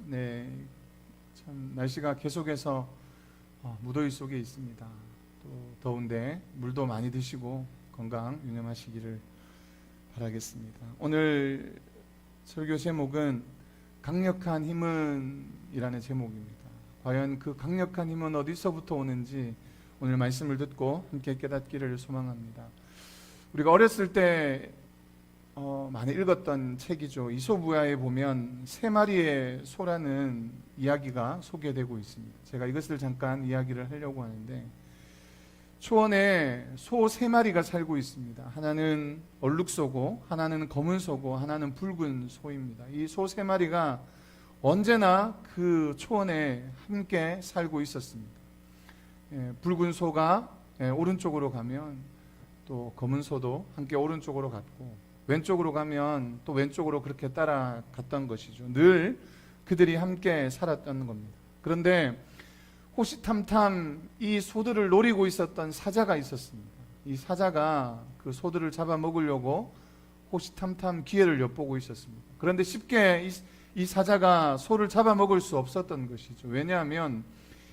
네, 참 날씨가 계속해서 무더위 속에 있습니다. 또 더운데 물도 많이 드시고 건강 유념하시기를 바라겠습니다. 오늘 설교 제목은 강력한 힘은 이라는 제목입니다. 과연 그 강력한 힘은 어디서부터 오는지 오늘 말씀을 듣고 함께 깨닫기를 소망합니다. 우리가 어렸을 때 많이 읽었던 책이죠. 이솝우화에 보면 세 마리의 소라는 이야기가 소개되고 있습니다. 제가 이것을 잠깐 이야기를 하려고 하는데, 초원에 소 세 마리가 살고 있습니다. 하나는 얼룩소고, 하나는 검은 소고, 하나는 붉은 소입니다. 이 소 세 마리가 언제나 그 초원에 함께 살고 있었습니다. 붉은 소가 오른쪽으로 가면 또 검은 소도 함께 오른쪽으로 갔고, 왼쪽으로 가면 또 왼쪽으로 그렇게 따라갔던 것이죠. 늘 그들이 함께 살았던 겁니다. 그런데 호시탐탐 이 소들을 노리고 있었던 사자가 있었습니다. 이 사자가 그 소들을 잡아먹으려고 호시탐탐 기회를 엿보고 있었습니다. 그런데 쉽게 이 사자가 소를 잡아먹을 수 없었던 것이죠. 왜냐하면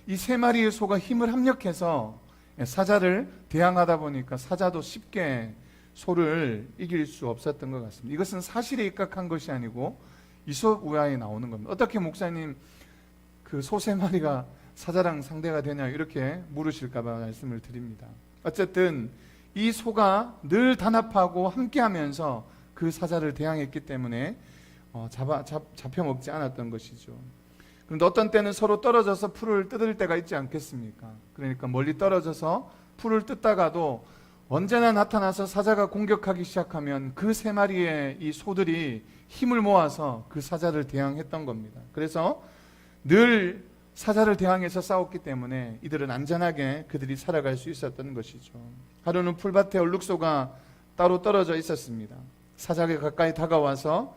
이 세 마리의 소가 힘을 합력해서 사자를 대항하다 보니까 사자도 쉽게 소를 이길 수 없었던 것 같습니다. 이것은 사실에 입각한 것이 아니고 이솝우화에 나오는 겁니다. 어떻게 목사님 그 소 세 마리가 사자랑 상대가 되냐 이렇게 물으실까 봐 말씀을 드립니다. 어쨌든 이 소가 늘 단합하고 함께하면서 그 사자를 대항했기 때문에 잡혀 먹지 않았던 것이죠. 그런데 어떤 때는 서로 떨어져서 풀을 뜯을 때가 있지 않겠습니까? 그러니까 멀리 떨어져서 풀을 뜯다가도 언제나 나타나서 사자가 공격하기 시작하면 그 세 마리의 이 소들이 힘을 모아서 그 사자를 대항했던 겁니다. 그래서 늘 사자를 대항해서 싸웠기 때문에 이들은 안전하게 그들이 살아갈 수 있었던 것이죠. 하루는 풀밭에 얼룩소가 따로 떨어져 있었습니다. 사자가 가까이 다가와서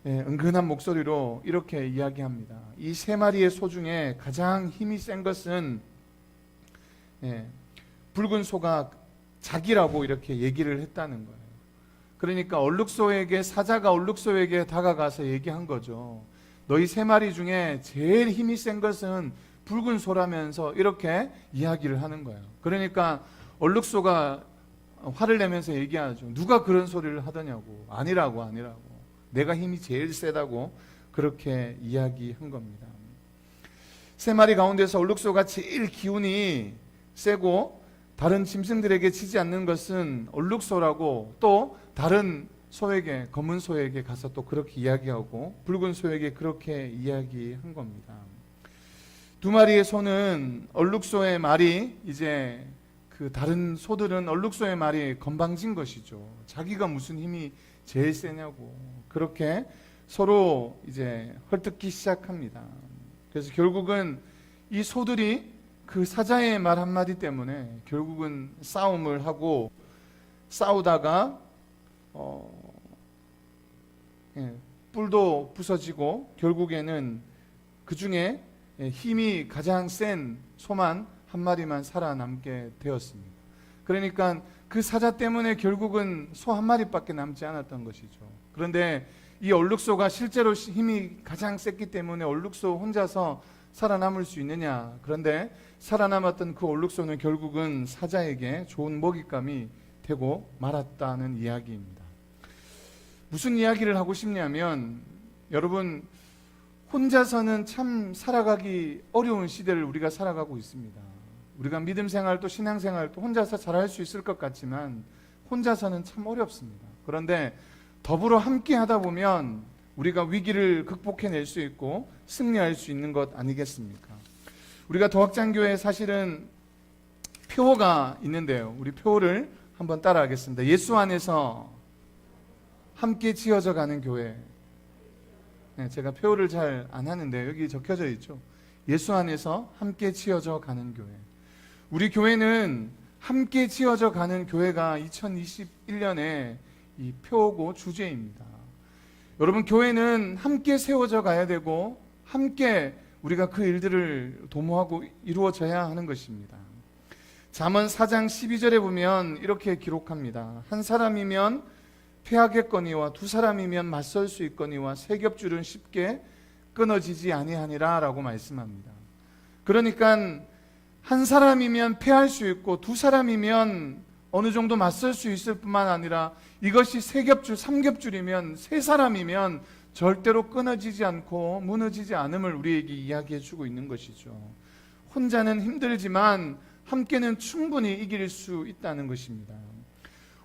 은근한 목소리로 이렇게 이야기합니다. 이 세 마리의 소 중에 가장 힘이 센 것은 붉은 소가 자기라고 이렇게 얘기를 했다는 거예요. 그러니까 사자가 얼룩소에게 다가가서 얘기한 거죠. 너희 세 마리 중에 제일 힘이 센 것은 붉은 소라면서 이렇게 이야기를 하는 거예요. 그러니까 얼룩소가 화를 내면서 얘기하죠. 누가 그런 소리를 하더냐고. 아니라고. 내가 힘이 제일 세다고 그렇게 이야기한 겁니다. 세 마리 가운데서 얼룩소가 제일 기운이 세고 다른 짐승들에게 지지 않는 것은 얼룩소라고, 또 다른 소에게, 검은 소에게 가서 또 그렇게 이야기하고 붉은 소에게 그렇게 이야기한 겁니다. 두 마리의 소는 얼룩소의 말이 이제 그 다른 소들은 얼룩소의 말이 건방진 것이죠. 자기가 무슨 힘이 제일 세냐고 그렇게 서로 이제 헐뜯기 시작합니다. 그래서 결국은 이 소들이 그 사자의 말 한마디 때문에 결국은 싸움을 하고 싸우다가 뿔도 부서지고 결국에는 그 중에 힘이 가장 센 소만 한 마리만 살아남게 되었습니다. 그러니까 그 사자 때문에 결국은 소 한 마리밖에 남지 않았던 것이죠. 그런데 이 얼룩소가 실제로 힘이 가장 셌기 때문에 얼룩소 혼자서 살아남을 수 있느냐? 그런데 살아남았던 그 얼룩소는 결국은 사자에게 좋은 먹잇감이 되고 말았다는 이야기입니다. 무슨 이야기를 하고 싶냐면, 여러분, 혼자서는 참 살아가기 어려운 시대를 우리가 살아가고 있습니다. 우리가 믿음 생활도 신앙 생활도 혼자서 잘할 수 있을 것 같지만 혼자서는 참 어렵습니다. 그런데 더불어 함께 하다 보면 우리가 위기를 극복해낼 수 있고 승리할 수 있는 것 아니겠습니까? 우리가 도학장교회에 사실은 표어가 있는데요. 우리 표어를 한번 따라하겠습니다. 예수 안에서 함께 지어져 가는 교회. 제가 표어를 잘 안 하는데 여기 적혀져 있죠. 예수 안에서 함께 지어져 가는 교회. 우리 교회는 함께 지어져 가는 교회가 2021년에 이 표어고 주제입니다. 여러분, 교회는 함께 세워져 가야 되고 함께 우리가 그 일들을 도모하고 이루어져야 하는 것입니다. 잠언 4장 12절에 보면 이렇게 기록합니다. 한 사람이면 패하겠거니와 두 사람이면 맞설 수 있거니와 세 겹줄은 쉽게 끊어지지 아니하니라 라고 말씀합니다. 그러니까 한 사람이면 패할 수 있고 두 사람이면 어느 정도 맞설 수 있을 뿐만 아니라 이것이 세 겹줄, 삼 겹줄이면 세 사람이면 절대로 끊어지지 않고 무너지지 않음을 우리에게 이야기해 주고 있는 것이죠. 혼자는 힘들지만 함께는 충분히 이길 수 있다는 것입니다.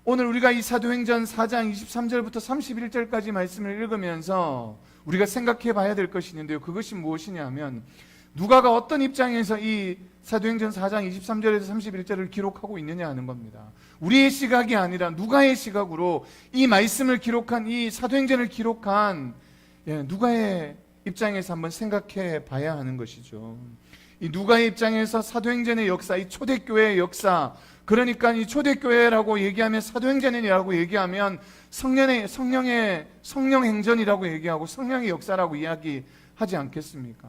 오늘 우리가 이 사도행전 4장 23절부터 31절까지 말씀을 읽으면서 우리가 생각해 봐야 될 것이 있는데요. 그것이 무엇이냐면 누가가 어떤 입장에서 이 사도행전 4장 23절에서 31절을 기록하고 있느냐 하는 겁니다. 우리의 시각이 아니라 누가의 시각으로 이 말씀을 기록한, 이 사도행전을 기록한 누가의 입장에서 한번 생각해 봐야 하는 것이죠. 이 누가의 입장에서 사도행전의 역사, 이 초대교회의 역사, 그러니까 이 초대교회라고 얘기하면, 사도행전이라고 얘기하면 성령행전이라고 얘기하고 성령의 역사라고 이야기하지 않겠습니까?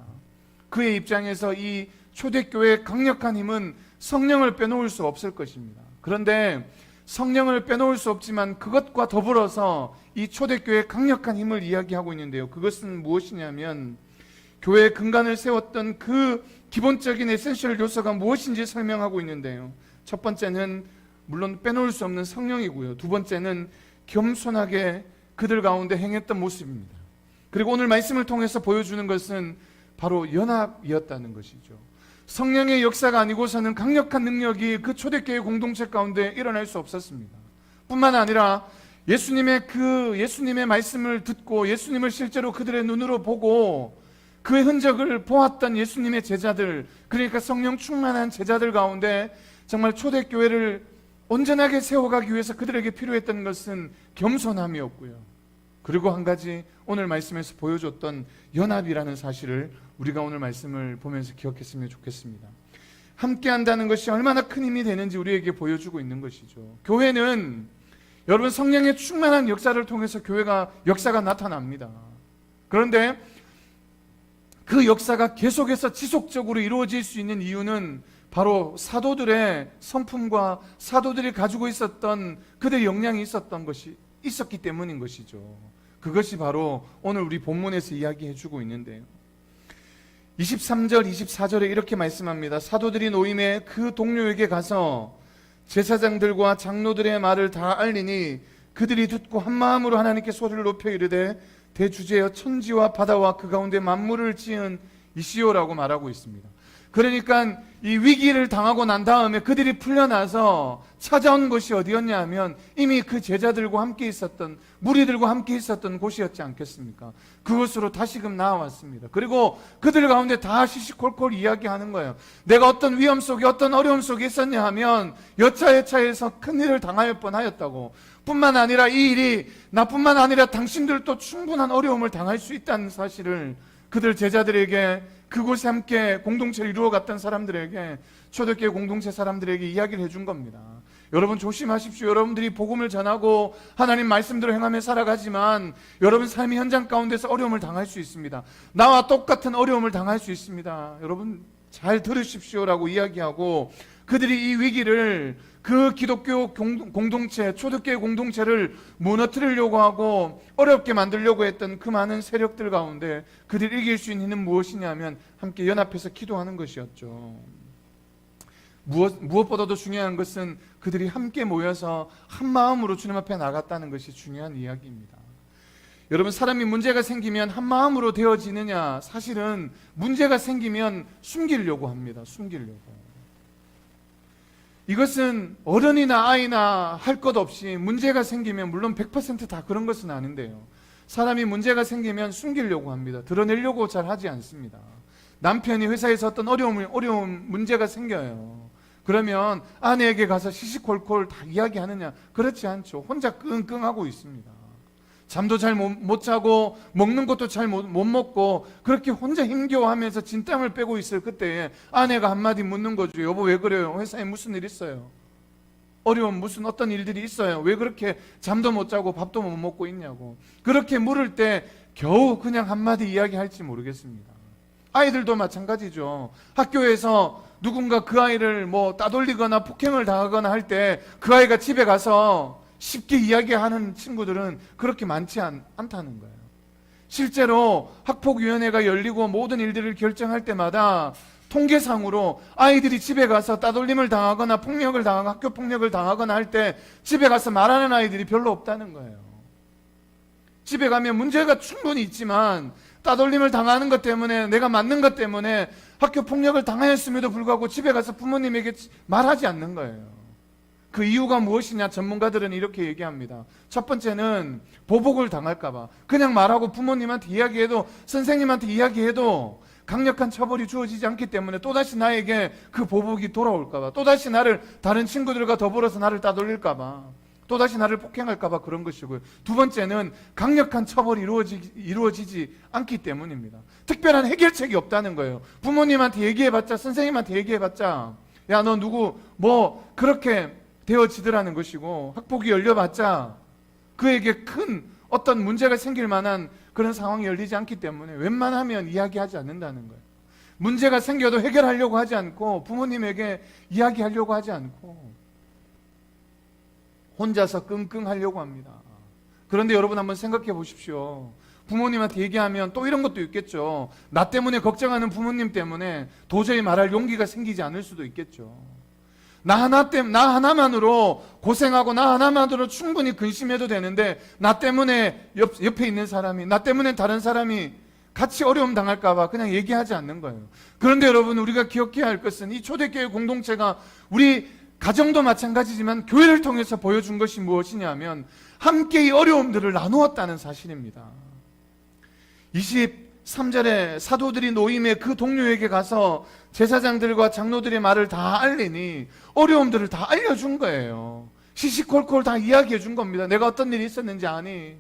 그의 입장에서 이 초대교회의 강력한 힘은 성령을 빼놓을 수 없을 것입니다. 그런데 성령을 빼놓을 수 없지만 그것과 더불어서 이 초대교회의 강력한 힘을 이야기하고 있는데요. 그것은 무엇이냐면 교회의 근간을 세웠던 그 기본적인 에센셜 요소가 무엇인지 설명하고 있는데요. 첫 번째는 물론 빼놓을 수 없는 성령이고요. 두 번째는 겸손하게 그들 가운데 행했던 모습입니다. 그리고 오늘 말씀을 통해서 보여주는 것은 바로 연합이었다는 것이죠. 성령의 역사가 아니고서는 강력한 능력이 그 초대교회 공동체 가운데 일어날 수 없었습니다. 뿐만 아니라 예수님의 말씀을 듣고 예수님을 실제로 그들의 눈으로 보고 그의 흔적을 보았던 예수님의 제자들, 그러니까 성령 충만한 제자들 가운데 정말 초대교회를 온전하게 세워가기 위해서 그들에게 필요했던 것은 겸손함이었고요. 그리고 한 가지 오늘 말씀에서 보여줬던 연합이라는 사실을 우리가 오늘 말씀을 보면서 기억했으면 좋겠습니다. 함께 한다는 것이 얼마나 큰 힘이 되는지 우리에게 보여주고 있는 것이죠. 교회는 여러분 성령의 충만한 역사를 통해서 역사가 나타납니다. 그런데 그 역사가 계속해서 지속적으로 이루어질 수 있는 이유는 바로 사도들의 성품과 사도들이 가지고 있었던 그들의 역량이 있었기 때문인 것이죠. 그것이 바로 오늘 우리 본문에서 이야기해주고 있는데요. 23절, 24절에 이렇게 말씀합니다. 사도들이 노임에 그 동료에게 가서 제사장들과 장로들의 말을 다 알리니 그들이 듣고 한마음으로 하나님께 소리를 높여 이르되 대주제여 천지와 바다와 그 가운데 만물을 지은 이시오라고 말하고 있습니다. 그러니까 이 위기를 당하고 난 다음에 그들이 풀려나서 찾아온 것이 어디였냐 하면 이미 그 제자들과 함께 있었던, 무리들과 함께 있었던 곳이었지 않겠습니까? 그곳으로 다시금 나와왔습니다. 그리고 그들 가운데 다 시시콜콜 이야기하는 거예요. 내가 어떤 위험 속에, 어떤 어려움 속에 있었냐 하면 여차여차해서 큰일을 당할 뻔하였다고. 뿐만 아니라 이 일이 나뿐만 아니라 당신들도 충분한 어려움을 당할 수 있다는 사실을 그들 제자들에게, 그곳에 함께 공동체를 이루어갔던 사람들에게, 초대교회 공동체 사람들에게 이야기를 해준 겁니다. 여러분 조심하십시오. 여러분들이 복음을 전하고 하나님 말씀대로 행하며 살아가지만 여러분 삶의 현장 가운데서 어려움을 당할 수 있습니다. 나와 똑같은 어려움을 당할 수 있습니다. 여러분 잘 들으십시오라고 이야기하고, 그들이 이 위기를, 그 기독교 공동체, 초대교회 공동체를 무너뜨리려고 하고 어렵게 만들려고 했던 그 많은 세력들 가운데 그들이 이길 수 있는 힘은 무엇이냐면 함께 연합해서 기도하는 것이었죠. 무엇보다도 중요한 것은 그들이 함께 모여서 한 마음으로 주님 앞에 나갔다는 것이 중요한 이야기입니다. 여러분 사람이 문제가 생기면 한 마음으로 되어지느냐? 사실은 문제가 생기면 숨기려고 합니다. 숨기려고. 이것은 어른이나 아이나 할 것 없이 문제가 생기면, 물론 100% 다 그런 것은 아닌데요, 사람이 문제가 생기면 숨기려고 합니다. 드러내려고 잘 하지 않습니다. 남편이 회사에서 어떤 어려운 문제가 생겨요. 그러면 아내에게 가서 시시콜콜 다 이야기하느냐? 그렇지 않죠. 혼자 끙끙하고 있습니다. 잠도 잘 못 자고 먹는 것도 잘 못 먹고 그렇게 혼자 힘겨워하면서 진땀을 빼고 있을 그때에 아내가 한마디 묻는 거죠. 여보 왜 그래요? 회사에 무슨 일 있어요? 어려운 무슨 어떤 일들이 있어요? 왜 그렇게 잠도 못 자고 밥도 못 먹고 있냐고. 그렇게 물을 때 겨우 그냥 한마디 이야기할지 모르겠습니다. 아이들도 마찬가지죠. 학교에서 누군가 그 아이를 따돌리거나 폭행을 당하거나 할 때 그 아이가 집에 가서 쉽게 이야기하는 친구들은 그렇게 많지 않다는 거예요. 실제로 학폭위원회가 열리고 모든 일들을 결정할 때마다 통계상으로 아이들이 집에 가서 따돌림을 당하거나 폭력을 당하거나 학교 폭력을 당하거나 할 때 집에 가서 말하는 아이들이 별로 없다는 거예요. 집에 가면 문제가 충분히 있지만 따돌림을 당하는 것 때문에, 내가 맞는 것 때문에 학교 폭력을 당하였음에도 불구하고 집에 가서 부모님에게 말하지 않는 거예요. 그 이유가 무엇이냐? 전문가들은 이렇게 얘기합니다. 첫 번째는 보복을 당할까봐. 그냥 말하고 부모님한테 이야기해도, 선생님한테 이야기해도 강력한 처벌이 주어지지 않기 때문에 또다시 나에게 그 보복이 돌아올까봐, 또다시 나를 다른 친구들과 더불어서 나를 따돌릴까봐, 또다시 나를 폭행할까봐 그런 것이고요. 두 번째는 강력한 처벌이 이루어지지 않기 때문입니다. 특별한 해결책이 없다는 거예요. 부모님한테 얘기해봤자, 선생님한테 얘기해봤자, 야, 너 누구 뭐 그렇게 되어지더라는 것이고, 학폭이 열려봤자 그에게 큰 어떤 문제가 생길 만한 그런 상황이 열리지 않기 때문에 웬만하면 이야기하지 않는다는 거예요. 문제가 생겨도 해결하려고 하지 않고, 부모님에게 이야기하려고 하지 않고 혼자서 끙끙 하려고 합니다. 그런데 여러분 한번 생각해 보십시오. 부모님한테 얘기하면 또 이런 것도 있겠죠. 나 때문에 걱정하는 부모님 때문에 도저히 말할 용기가 생기지 않을 수도 있겠죠. 나 하나만으로 고생하고 나 하나만으로 충분히 근심해도 되는데, 나 때문에 옆에 있는 사람이, 나 때문에 다른 사람이 같이 어려움 당할까봐 그냥 얘기하지 않는 거예요. 그런데 여러분, 우리가 기억해야 할 것은 이 초대교회 공동체가, 우리 가정도 마찬가지지만 교회를 통해서 보여준 것이 무엇이냐면 함께 이 어려움들을 나누었다는 사실입니다. 23절에 사도들이 노임에 그 동료에게 가서 제사장들과 장로들의 말을 다 알리니 어려움들을 다 알려준 거예요. 시시콜콜 다 이야기해 준 겁니다. 내가 어떤 일이 있었는지 아니?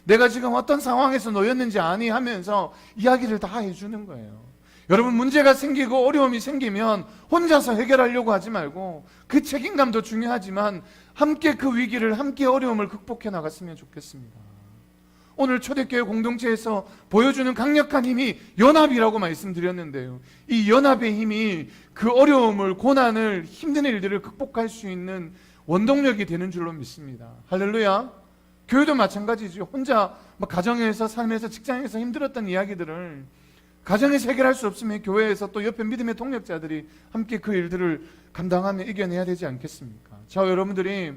내가 지금 어떤 상황에서 놓였는지 아니? 하면서 이야기를 다 해주는 거예요. 여러분, 문제가 생기고 어려움이 생기면 혼자서 해결하려고 하지 말고, 그 책임감도 중요하지만 함께 그 위기를, 함께 어려움을 극복해 나갔으면 좋겠습니다. 오늘 초대교회 공동체에서 보여주는 강력한 힘이 연합이라고 말씀드렸는데요. 이 연합의 힘이 그 어려움을, 고난을, 힘든 일들을 극복할 수 있는 원동력이 되는 줄로 믿습니다. 할렐루야. 교회도 마찬가지죠. 혼자 가정에서, 삶에서, 직장에서 힘들었던 이야기들을 가정에서 해결할 수 없으면 교회에서 또 옆에 믿음의 동력자들이 함께 그 일들을 감당하며 이겨내야 되지 않겠습니까? 자, 여러분들이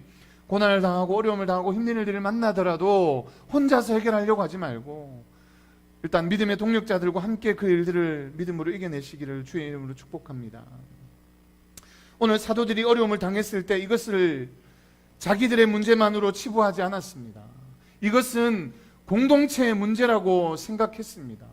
고난을 당하고 어려움을 당하고 힘든 일들을 만나더라도 혼자서 해결하려고 하지 말고 일단 믿음의 동력자들과 함께 그 일들을 믿음으로 이겨내시기를 주의 이름으로 축복합니다. 오늘 사도들이 어려움을 당했을 때 이것을 자기들의 문제만으로 치부하지 않았습니다. 이것은 공동체의 문제라고 생각했습니다.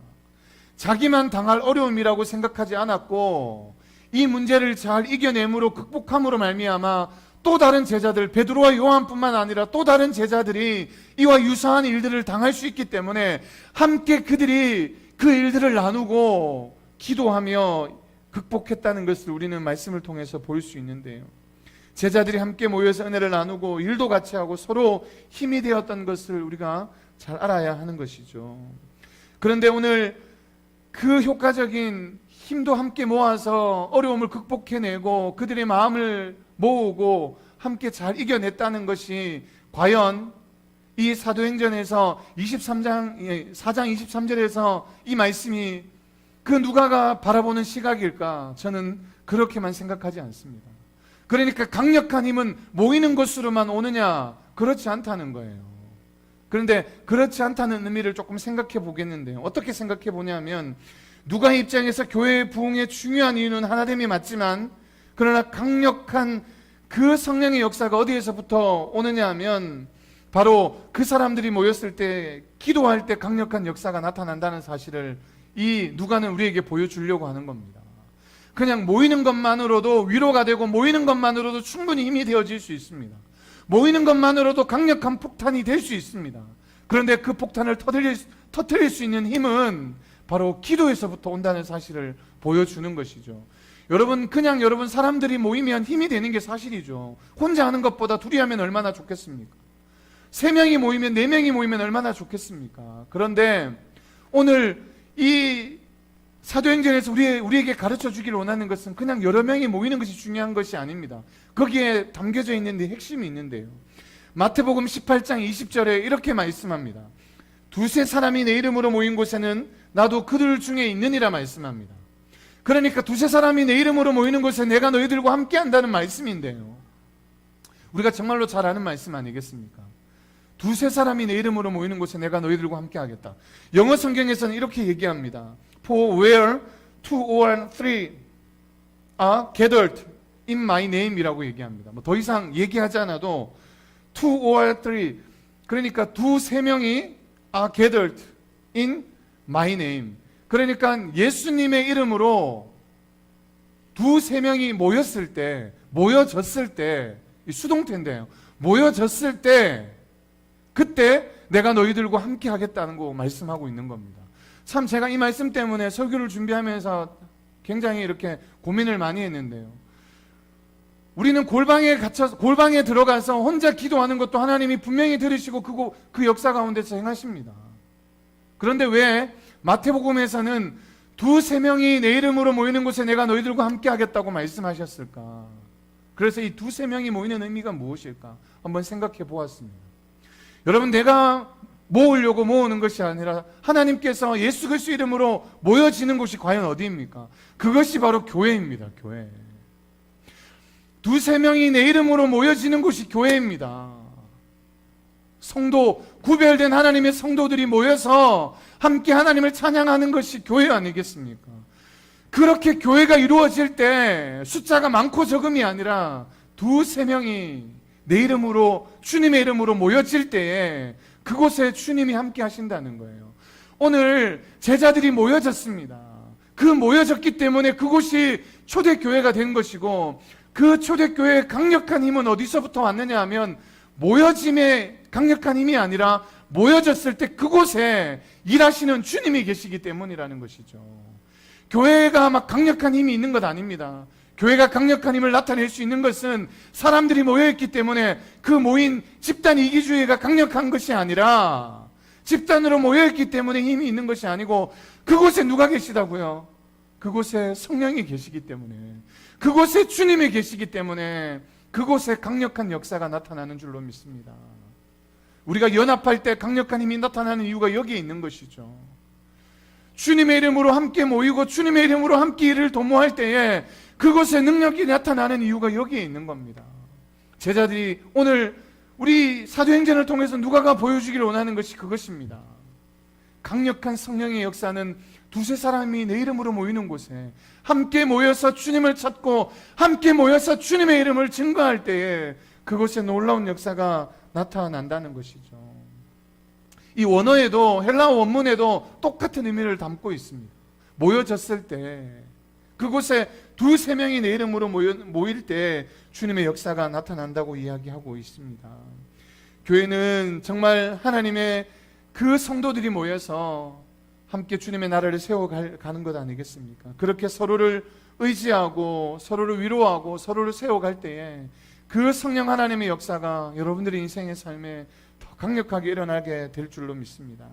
자기만 당할 어려움이라고 생각하지 않았고, 이 문제를 잘 이겨냄으로, 극복함으로 말미암아 또 다른 제자들, 베드로와 요한뿐만 아니라 또 다른 제자들이 이와 유사한 일들을 당할 수 있기 때문에 함께 그들이 그 일들을 나누고 기도하며 극복했다는 것을 우리는 말씀을 통해서 볼 수 있는데요. 제자들이 함께 모여서 은혜를 나누고 일도 같이 하고 서로 힘이 되었던 것을 우리가 잘 알아야 하는 것이죠. 그런데 오늘 그 효과적인 힘도 함께 모아서 어려움을 극복해내고 그들의 마음을 모으고 함께 잘 이겨냈다는 것이 과연 이 사도행전에서 4장 23절에서 이 말씀이 그 누가가 바라보는 시각일까? 저는 그렇게만 생각하지 않습니다. 그러니까 강력한 힘은 모이는 것으로만 오느냐? 그렇지 않다는 거예요. 그런데 그렇지 않다는 의미를 조금 생각해 보겠는데요. 어떻게 생각해 보냐면, 누가의 입장에서 교회의 부흥의 중요한 이유는 하나됨이 맞지만, 그러나 강력한 그 성령의 역사가 어디에서부터 오느냐 하면 바로 그 사람들이 모였을 때, 기도할 때 강력한 역사가 나타난다는 사실을 이 누가는 우리에게 보여주려고 하는 겁니다. 그냥 모이는 것만으로도 위로가 되고 모이는 것만으로도 충분히 힘이 되어질 수 있습니다. 모이는 것만으로도 강력한 폭탄이 될 수 있습니다. 그런데 그 폭탄을 터뜨릴 수 있는 힘은 바로 기도에서부터 온다는 사실을 보여주는 것이죠. 여러분, 그냥 여러분 사람들이 모이면 힘이 되는 게 사실이죠. 혼자 하는 것보다 둘이 하면 얼마나 좋겠습니까? 3명이 모이면 4명이 모이면 얼마나 좋겠습니까? 그런데 오늘 이 사도행전에서 우리에게 가르쳐 주기를 원하는 것은 그냥 여러 명이 모이는 것이 중요한 것이 아닙니다. 거기에 담겨져 있는 데 핵심이 있는데요. 마태복음 18장 20절에 이렇게 말씀합니다. 두세 사람이 내 이름으로 모인 곳에는 나도 그들 중에 있느니라 말씀합니다. 그러니까 두세 사람이 내 이름으로 모이는 곳에 내가 너희들과 함께 한다는 말씀인데요, 우리가 정말로 잘 아는 말씀 아니겠습니까? 두세 사람이 내 이름으로 모이는 곳에 내가 너희들과 함께 하겠다. 영어 성경에서는 이렇게 얘기합니다. For where two or three are gathered in my name 이라고 얘기합니다. 더 이상 얘기하지 않아도 two or three, 그러니까 두세 명이 are gathered in my name, 그러니까 예수님의 이름으로 두세 명이 모였을 때, 모여졌을 때, 수동태인데요, 모여졌을 때 그때 내가 너희들과 함께 하겠다는 거 말씀하고 있는 겁니다. 참 제가 이 말씀 때문에 설교를 준비하면서 굉장히 이렇게 고민을 많이 했는데요, 우리는 골방에 들어가서 혼자 기도하는 것도 하나님이 분명히 들으시고 그 역사 가운데서 행하십니다. 그런데 왜 마태복음에서는 두세 명이 내 이름으로 모이는 곳에 내가 너희들과 함께 하겠다고 말씀하셨을까? 그래서 이 두세 명이 모이는 의미가 무엇일까? 한번 생각해 보았습니다. 여러분, 내가 모으려고 모으는 것이 아니라 하나님께서 예수 그리스도 이름으로 모여지는 곳이 과연 어디입니까? 그것이 바로 교회입니다. 교회. 두세 명이 내 이름으로 모여지는 곳이 교회입니다. 성도, 구별된 하나님의 성도들이 모여서 함께 하나님을 찬양하는 것이 교회 아니겠습니까? 그렇게 교회가 이루어질 때 숫자가 많고 적음이 아니라 두세 명이 내 이름으로, 주님의 이름으로 모여질 때에 그곳에 주님이 함께 하신다는 거예요. 오늘 제자들이 모여졌습니다. 그 모여졌기 때문에 그곳이 초대교회가 된 것이고, 그 초대교회의 강력한 힘은 어디서부터 왔느냐 하면 모여짐의 강력한 힘이 아니라 모여졌을 때 그곳에 일하시는 주님이 계시기 때문이라는 것이죠. 교회가 막 강력한 힘이 있는 것 아닙니다. 교회가 강력한 힘을 나타낼 수 있는 것은 사람들이 모여있기 때문에 그 모인 집단 이기주의가 강력한 것이 아니라 집단으로 모여있기 때문에 힘이 있는 것이 아니고, 그곳에 누가 계시다고요? 그곳에 성령이 계시기 때문에, 그곳에 주님이 계시기 때문에 그곳에 강력한 역사가 나타나는 줄로 믿습니다. 우리가 연합할 때 강력한 힘이 나타나는 이유가 여기에 있는 것이죠. 주님의 이름으로 함께 모이고 주님의 이름으로 함께 일을 도모할 때에 그곳에 능력이 나타나는 이유가 여기에 있는 겁니다. 제자들이 오늘 우리 사도행전을 통해서 누가가 보여주기를 원하는 것이 그것입니다. 강력한 성령의 역사는 두세 사람이 내 이름으로 모이는 곳에 함께 모여서 주님을 찾고 함께 모여서 주님의 이름을 증거할 때에 그곳에 놀라운 역사가 나타난다는 것이죠. 이 원어에도, 헬라어 원문에도 똑같은 의미를 담고 있습니다. 모여졌을 때, 그곳에 두세 명이 내 이름으로 모일 때 주님의 역사가 나타난다고 이야기하고 있습니다. 교회는 정말 하나님의 그 성도들이 모여서 함께 주님의 나라를 세워가는 것 아니겠습니까? 그렇게 서로를 의지하고 서로를 위로하고 서로를 세워갈 때에 그 성령 하나님의 역사가 여러분들의 인생의 삶에 더 강력하게 일어나게 될 줄로 믿습니다.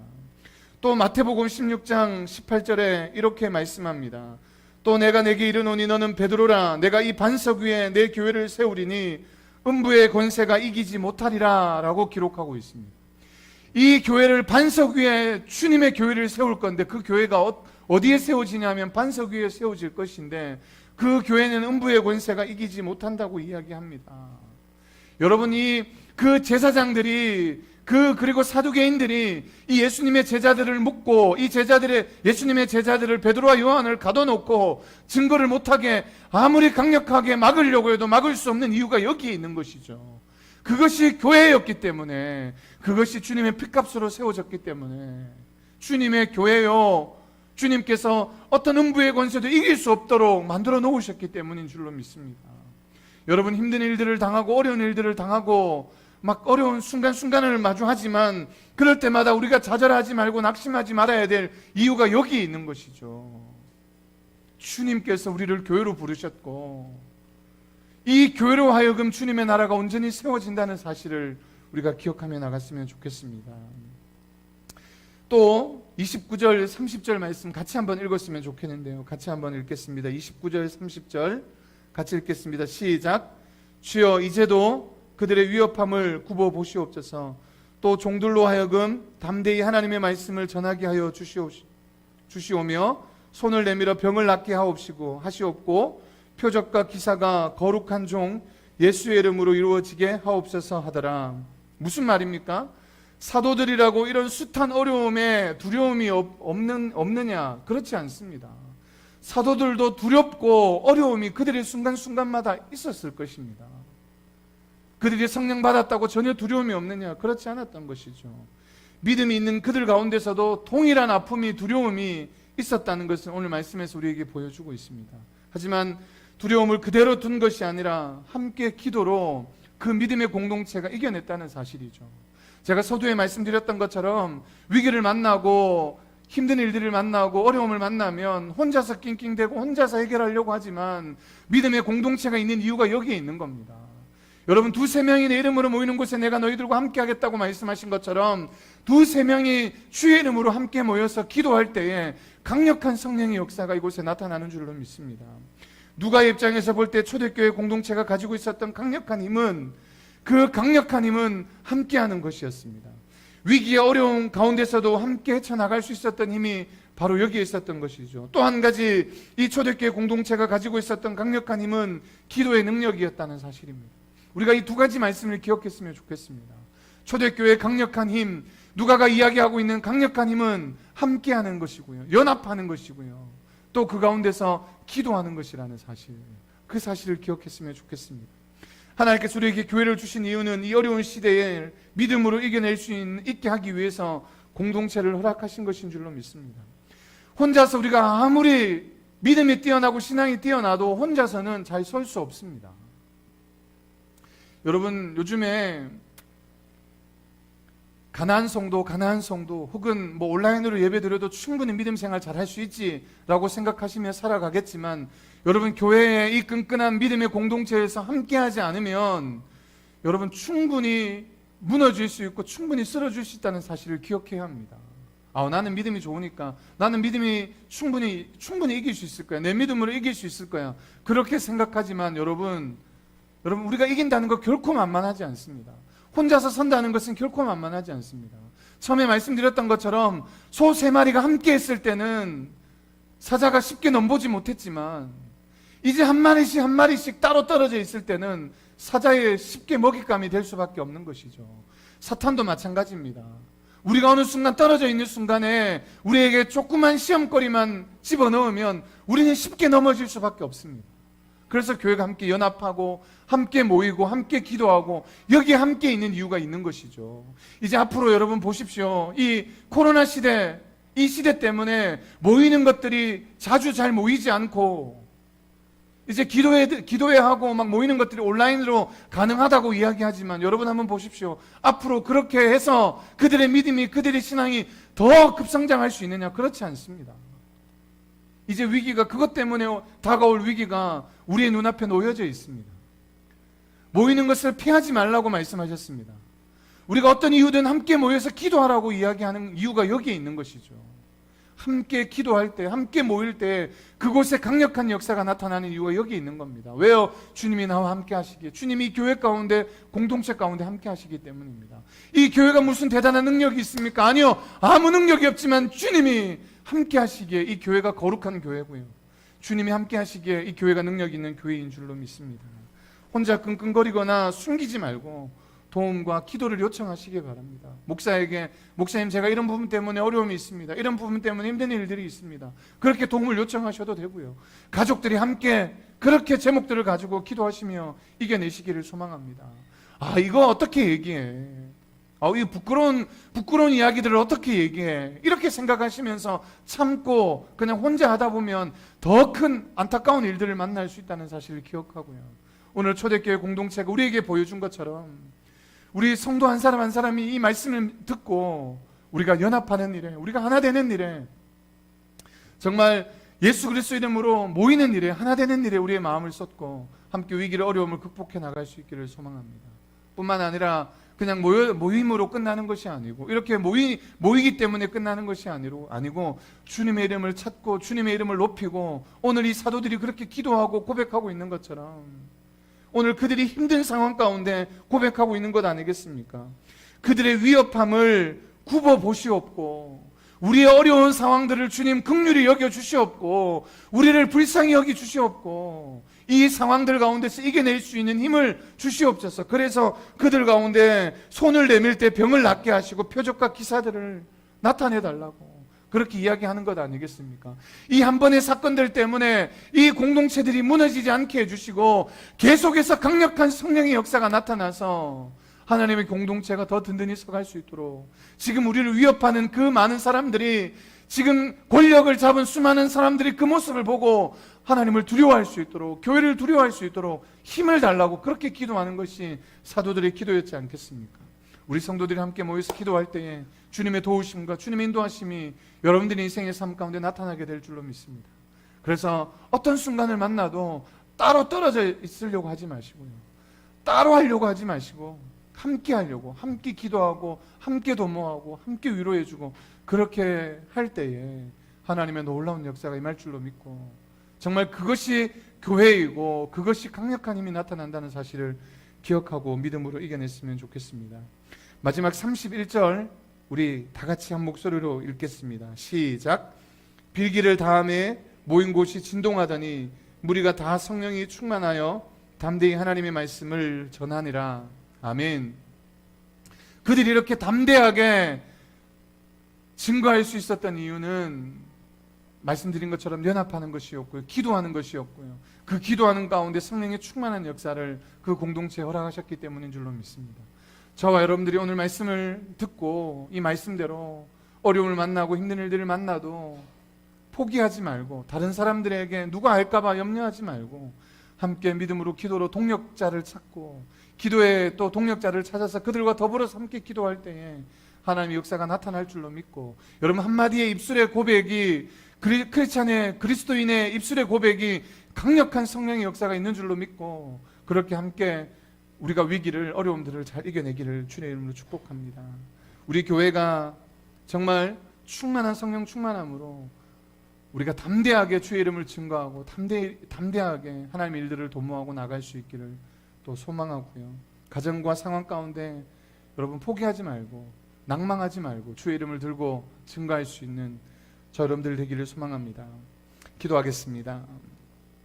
또 마태복음 16장 18절에 이렇게 말씀합니다. 또 내가 내게 이르노니 너는 베드로라, 내가 이 반석 위에 내 교회를 세우리니 음부의 권세가 이기지 못하리라 라고 기록하고 있습니다. 이 교회를 반석 위에 주님의 교회를 세울 건데, 그 교회가 어디에 세워지냐면 반석 위에 세워질 것인데, 그 교회는 음부의 권세가 이기지 못한다고 이야기합니다. 여러분이 그 제사장들이 그리고 사두개인들이 이 예수님의 제자들을 묻고 이 예수님의 제자들을 베드로와 요한을 가둬놓고 증거를 못하게 아무리 강력하게 막으려고 해도 막을 수 없는 이유가 여기에 있는 것이죠. 그것이 교회였기 때문에, 그것이 주님의 피값으로 세워졌기 때문에, 주님의 교회요, 주님께서 어떤 음부의 권세도 이길 수 없도록 만들어 놓으셨기 때문인 줄로 믿습니다. 여러분, 힘든 일들을 당하고 어려운 일들을 당하고 막 어려운 순간순간을 마주하지만 그럴 때마다 우리가 좌절하지 말고 낙심하지 말아야 될 이유가 여기에 있는 것이죠. 주님께서 우리를 교회로 부르셨고 이 교회로 하여금 주님의 나라가 온전히 세워진다는 사실을 우리가 기억하며 나갔으면 좋겠습니다. 또 29절 30절 말씀 같이 한번 읽었으면 좋겠는데요, 같이 한번 읽겠습니다. 29절 30절 같이 읽겠습니다. 시작. 주여 이제도 그들의 위협함을 굽어 보시옵소서. 또 종들로 하여금 담대히 하나님의 말씀을 전하게 하여 주시오며 손을 내밀어 병을 낫게 하시옵고 표적과 기사가 거룩한 종 예수의 이름으로 이루어지게 하옵소서 하더라. 무슨 말입니까? 사도들이라고 이런 숱한 어려움에 두려움이 없느냐? 그렇지 않습니다. 사도들도 두렵고 어려움이 그들의 순간순간마다 있었을 것입니다. 그들이 성령 받았다고 전혀 두려움이 없느냐? 그렇지 않았던 것이죠. 믿음이 있는 그들 가운데서도 동일한 아픔이, 두려움이 있었다는 것을 오늘 말씀에서 우리에게 보여주고 있습니다. 하지만 두려움을 그대로 둔 것이 아니라 함께 기도로 그 믿음의 공동체가 이겨냈다는 사실이죠. 제가 서두에 말씀드렸던 것처럼 위기를 만나고 힘든 일들을 만나고 어려움을 만나면 혼자서 낑낑대고 혼자서 해결하려고 하지만 믿음의 공동체가 있는 이유가 여기에 있는 겁니다. 여러분, 2-3명이 내 이름으로 모이는 곳에 내가 너희들과 함께 하겠다고 말씀하신 것처럼 2-3명이 주의 이름으로 함께 모여서 기도할 때에 강력한 성령의 역사가 이곳에 나타나는 줄로 믿습니다. 누가의 입장에서 볼 때 초대교회 공동체가 가지고 있었던 강력한 힘은, 그 강력한 힘은 함께하는 것이었습니다. 위기의 어려움 가운데서도 함께 헤쳐나갈 수 있었던 힘이 바로 여기에 있었던 것이죠. 또 한 가지 이 초대교회 공동체가 가지고 있었던 강력한 힘은 기도의 능력이었다는 사실입니다. 우리가 이 두 가지 말씀을 기억했으면 좋겠습니다. 초대교회의 강력한 힘, 누가가 이야기하고 있는 강력한 힘은 함께하는 것이고요, 연합하는 것이고요, 또 그 가운데서 기도하는 것이라는 사실, 그 사실을 기억했으면 좋겠습니다. 하나님께서 우리에게 교회를 주신 이유는 이 어려운 시대에 믿음으로 이겨낼 수 있게 하기 위해서 공동체를 허락하신 것인 줄로 믿습니다. 혼자서 우리가 아무리 믿음이 뛰어나고 신앙이 뛰어나도 혼자서는 잘 설 수 없습니다. 여러분, 요즘에 가난한 성도 혹은 온라인으로 예배드려도 충분히 믿음 생활 잘 할 수 있지라고 생각하시며 살아가겠지만, 여러분, 교회의 이 끈끈한 믿음의 공동체에서 함께하지 않으면 여러분 충분히 무너질 수 있고 충분히 쓰러질 수 있다는 사실을 기억해야 합니다. 나는 믿음이 좋으니까, 나는 믿음이 충분히 이길 수 있을 거야, 내 믿음으로 이길 수 있을 거야, 그렇게 생각하지만 여러분 우리가 이긴다는 거 결코 만만하지 않습니다. 혼자서 선다는 것은 결코 만만하지 않습니다. 처음에 말씀드렸던 것처럼 소 3마리가 함께 했을 때는 사자가 쉽게 넘보지 못했지만, 이제 한 마리씩 따로 떨어져 있을 때는 사자의 쉽게 먹잇감이 될 수밖에 없는 것이죠. 사탄도 마찬가지입니다. 우리가 어느 순간 떨어져 있는 순간에 우리에게 조그만 시험거리만 집어넣으면 우리는 쉽게 넘어질 수밖에 없습니다. 그래서 교회가 함께 연합하고 함께 모이고 함께 기도하고 여기에 함께 있는 이유가 있는 것이죠. 이제 앞으로 여러분 보십시오. 이 코로나 시대, 이 시대 때문에 모이는 것들이 자주 잘 모이지 않고, 이제 기도회 하고 막 모이는 것들이 온라인으로 가능하다고 이야기하지만, 여러분 한번 보십시오. 앞으로 그렇게 해서 그들의 믿음이, 그들의 신앙이 더 급성장할 수 있느냐? 그렇지 않습니다. 이제 위기가, 그것 때문에 다가올 위기가 우리의 눈앞에 놓여져 있습니다. 모이는 것을 피하지 말라고 말씀하셨습니다. 우리가 어떤 이유든 함께 모여서 기도하라고 이야기하는 이유가 여기에 있는 것이죠. 함께 기도할 때, 함께 모일 때 그곳에 강력한 역사가 나타나는 이유가 여기에 있는 겁니다. 왜요? 주님이 나와 함께 하시기에, 주님이 교회 가운데, 공동체 가운데 함께 하시기 때문입니다. 이 교회가 무슨 대단한 능력이 있습니까? 아니요, 아무 능력이 없지만 주님이 함께 하시기에 이 교회가 거룩한 교회고요, 주님이 함께 하시기에 이 교회가 능력 있는 교회인 줄로 믿습니다. 혼자 끙끙거리거나 숨기지 말고 도움과 기도를 요청하시기 바랍니다. 목사에게, 목사님 제가 이런 부분 때문에 어려움이 있습니다, 이런 부분 때문에 힘든 일들이 있습니다, 그렇게 도움을 요청하셔도 되고요, 가족들이 함께 그렇게 제목들을 가지고 기도하시며 이겨내시기를 소망합니다. 이거 어떻게 얘기해? 이 부끄러운 이야기들을 어떻게 얘기해? 이렇게 생각하시면서 참고 그냥 혼자 하다 보면 더 큰 안타까운 일들을 만날 수 있다는 사실을 기억하고요, 오늘 초대교회 공동체가 우리에게 보여준 것처럼 우리 성도 한 사람 한 사람이 이 말씀을 듣고 우리가 연합하는 일에, 우리가 하나 되는 일에, 정말 예수 그리스도 이름으로 모이는 일에, 하나 되는 일에 우리의 마음을 쏟고 함께 위기를, 어려움을 극복해 나갈 수 있기를 소망합니다. 뿐만 아니라 그냥 모임으로 끝나는 것이 아니고, 이렇게 모이기 때문에 끝나는 것이 아니고 주님의 이름을 찾고 주님의 이름을 높이고, 오늘 이 사도들이 그렇게 기도하고 고백하고 있는 것처럼 오늘 그들이 힘든 상황 가운데 고백하고 있는 것 아니겠습니까? 그들의 위협함을 굽어 보시옵고 우리의 어려운 상황들을 주님 긍휼히 여겨 주시옵고 우리를 불쌍히 여기 주시옵고 이 상황들 가운데서 이겨낼 수 있는 힘을 주시옵소서. 그래서 그들 가운데 손을 내밀 때 병을 낫게 하시고 표적과 기사들을 나타내 달라고 그렇게 이야기하는 것 아니겠습니까? 이 한 번의 사건들 때문에 이 공동체들이 무너지지 않게 해주시고 계속해서 강력한 성령의 역사가 나타나서 하나님의 공동체가 더 든든히 서갈 수 있도록 지금 우리를 위협하는 그 많은 사람들이 지금 권력을 잡은 수많은 사람들이 그 모습을 보고 하나님을 두려워할 수 있도록 교회를 두려워할 수 있도록 힘을 달라고 그렇게 기도하는 것이 사도들의 기도였지 않겠습니까? 우리 성도들이 함께 모여서 기도할 때에 주님의 도우심과 주님의 인도하심이 여러분들의 인생의 삶 가운데 나타나게 될 줄로 믿습니다. 그래서 어떤 순간을 만나도 따로 떨어져 있으려고 하지 마시고요. 따로 하려고 하지 마시고 함께 하려고, 함께 기도하고 함께 도모하고 함께 위로해주고 그렇게 할 때에 하나님의 놀라운 역사가 임할 줄로 믿고 정말 그것이 교회이고 그것이 강력한 힘이 나타난다는 사실을 기억하고 믿음으로 이겨냈으면 좋겠습니다. 마지막 31절 우리 다 같이 한 목소리로 읽겠습니다. 시작. 빌기를 다함에 모인 곳이 진동하더니 무리가 다 성령이 충만하여 담대히 하나님의 말씀을 전하니라. 아멘. 그들이 이렇게 담대하게 증거할 수 있었던 이유는 말씀드린 것처럼 연합하는 것이었고요, 기도하는 것이었고요, 그 기도하는 가운데 성령의 충만한 역사를 그 공동체에 허락하셨기 때문인 줄로 믿습니다. 저와 여러분들이 오늘 말씀을 듣고 이 말씀대로 어려움을 만나고 힘든 일들을 만나도 포기하지 말고 다른 사람들에게 누가 알까봐 염려하지 말고 함께 믿음으로 기도로 동력자를 찾고 기도에 또 동력자를 찾아서 그들과 더불어서 함께 기도할 때에 하나님의 역사가 나타날 줄로 믿고 여러분 한마디의 입술의 고백이 크리스찬의 그리스도인의 입술의 고백이 강력한 성령의 역사가 있는 줄로 믿고 그렇게 함께 우리가 위기를 어려움들을 잘 이겨내기를 주님의 이름으로 축복합니다. 우리 교회가 정말 충만한 성령 충만함으로 우리가 담대하게 주의 이름을 증거하고 담대하게 하나님의 일들을 도모하고 나갈 수 있기를 또 소망하고요. 가정과 상황 가운데 여러분 포기하지 말고 낭망하지 말고 주의 이름을 들고 증거할 수 있는 저 여러분들 되기를 소망합니다. 기도하겠습니다.